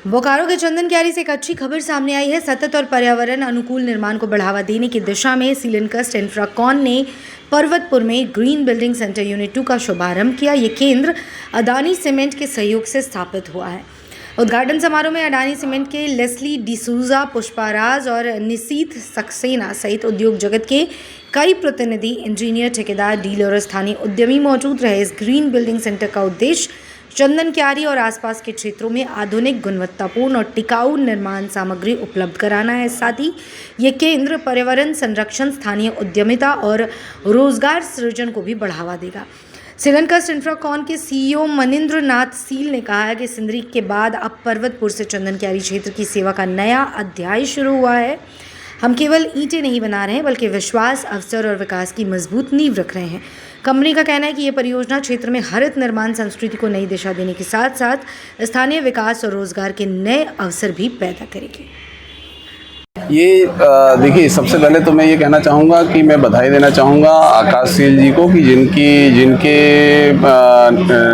बोकारो के चंदन क्यारी से एक अच्छी खबर सामने आई है। सतत और पर्यावरण अनुकूल निर्माण को बढ़ावा देने की दिशा में सीलिनकस्ट इंफ्राकॉन ने पर्वतपुर में ग्रीन बिल्डिंग सेंटर यूनिट 2 का शुभारंभ किया। ये केंद्र अडानी सीमेंट के सहयोग से स्थापित हुआ है। उद्घाटन समारोह में अडानी सीमेंट के लेस्ली डिसूजा, पुष्पा राज और निशीथ सक्सेना सहित उद्योग जगत के कई प्रतिनिधि, इंजीनियर, ठेकेदार, डीलर और स्थानीय उद्यमी मौजूद रहे। इस ग्रीन बिल्डिंग सेंटर का उद्देश्य चंदन क्यारी और आसपास के क्षेत्रों में आधुनिक, गुणवत्तापूर्ण और टिकाऊ निर्माण सामग्री उपलब्ध कराना है। साथ ही ये केंद्र पर्यावरण संरक्षण, स्थानीय उद्यमिता और रोजगार सृजन को भी बढ़ावा देगा। सीलिनकस्ट इंफ्राकॉन के सीईओ मनिंद्र नाथ सील ने कहा है कि सिंदरी के बाद अब पर्वतपुर से चंदन क्यारी क्षेत्र की सेवा का नया अध्याय शुरू हुआ है। हम केवल ईंटें नहीं बना रहे हैं, बल्कि विश्वास, अवसर और विकास की मजबूत नींव रख रहे हैं। कंपनी का कहना है कि ये परियोजना क्षेत्र में हरित निर्माण संस्कृति को नई दिशा देने के साथ साथ स्थानीय विकास और रोजगार के नए अवसर भी पैदा करेगी। ये देखिए, सबसे पहले तो मैं ये कहना चाहूँगा कि मैं बधाई देना चाहूँगा आकाश सील जी को कि जिनके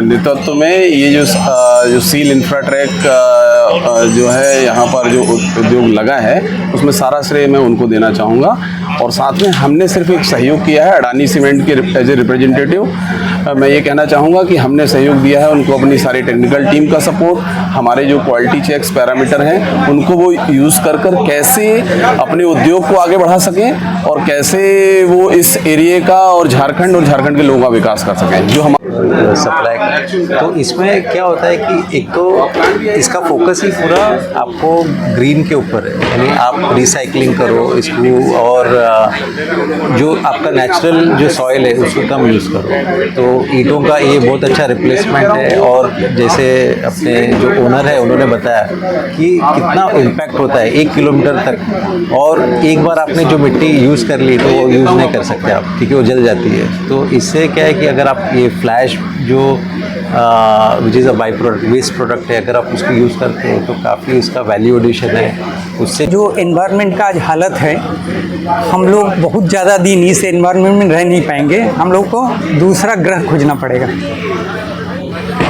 नेतृत्व में ये जो सील इंफ्राट्रैक जो है यहाँ पर जो उद्योग लगा है, उसमें सारा श्रेय मैं उनको देना चाहूँगा। और साथ में हमने सिर्फ एक सहयोग किया है अडानी सीमेंट के एज ए रिप्रेजेंटेटिव। मैं ये कहना चाहूँगा कि हमने सहयोग दिया है उनको, अपनी सारी टेक्निकल टीम का सपोर्ट, हमारे जो क्वालिटी चेक्स पैरामीटर हैं उनको वो यूज़ कर कैसे अपने उद्योग को आगे बढ़ा सकें और कैसे वो इस एरिया का और झारखंड के लोगों का विकास कर सकें जो हम सप्लाई का। तो इसमें क्या होता है कि एक तो इसका फोकस ही पूरा आपको ग्रीन के ऊपर है, यानी आप रिसाइकलिंग करो इसको और जो आपका नेचुरल जो सॉइल है उसको कम यूज़ करो। तो ईंटों का ये बहुत अच्छा रिप्लेसमेंट है। और जैसे अपने जो ओनर है उन्होंने बताया कि कितना इम्पैक्ट होता है 1 किलोमीटर तक, और एक बार आपने जो मिट्टी यूज़ कर ली तो वो यूज़ नहीं कर सकते आप, क्योंकि वो जल जाती है। तो इससे क्या है कि अगर आप ये फ्लैश जो which is a by product, waste product है, अगर आप उसको यूज़ करते हैं तो काफ़ी उसका वैल्यू एडिशन है। उससे जो एनवायरनमेंट का आज हालत है, हम लोग बहुत ज़्यादा दिन इस एनवायरनमेंट में रह नहीं पाएंगे। हम लोग को दूसरा ग्रह खोजना पड़ेगा।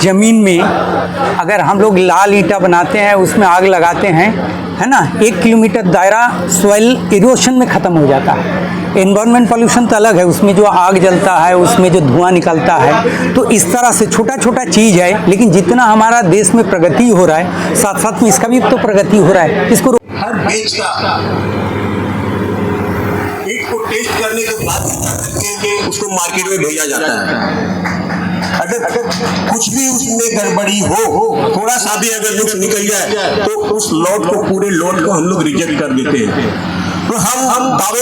ज़मीन में अगर हम लोग लाल ईंटा बनाते हैं, उसमें आग लगाते हैं, है ना, 1 किलोमीटर दायरा सॉइल इरोशन में ख़त्म हो जाता है। एनवायरनमेंट पॉल्यूशन तो अलग है, उसमें जो आग जलता है, उसमें जो धुआं निकलता है। तो इस तरह से छोटा छोटा चीज़ है, लेकिन जितना हमारा देश में प्रगति हो रहा है, साथ साथ में इसका भी तो प्रगति हो रहा है। इसको हर बेच का ईंट को टेस्ट करने के बाद उसको मार्केट में भेजा जाता है। अगर कुछ भी उसमें गड़बड़ी हो, थोड़ा सा भी अगर नुक्स निकल जाए तो उस लॉट को, पूरे लॉट को हम लोग रिजेक्ट कर देते हैं। तो हम दावे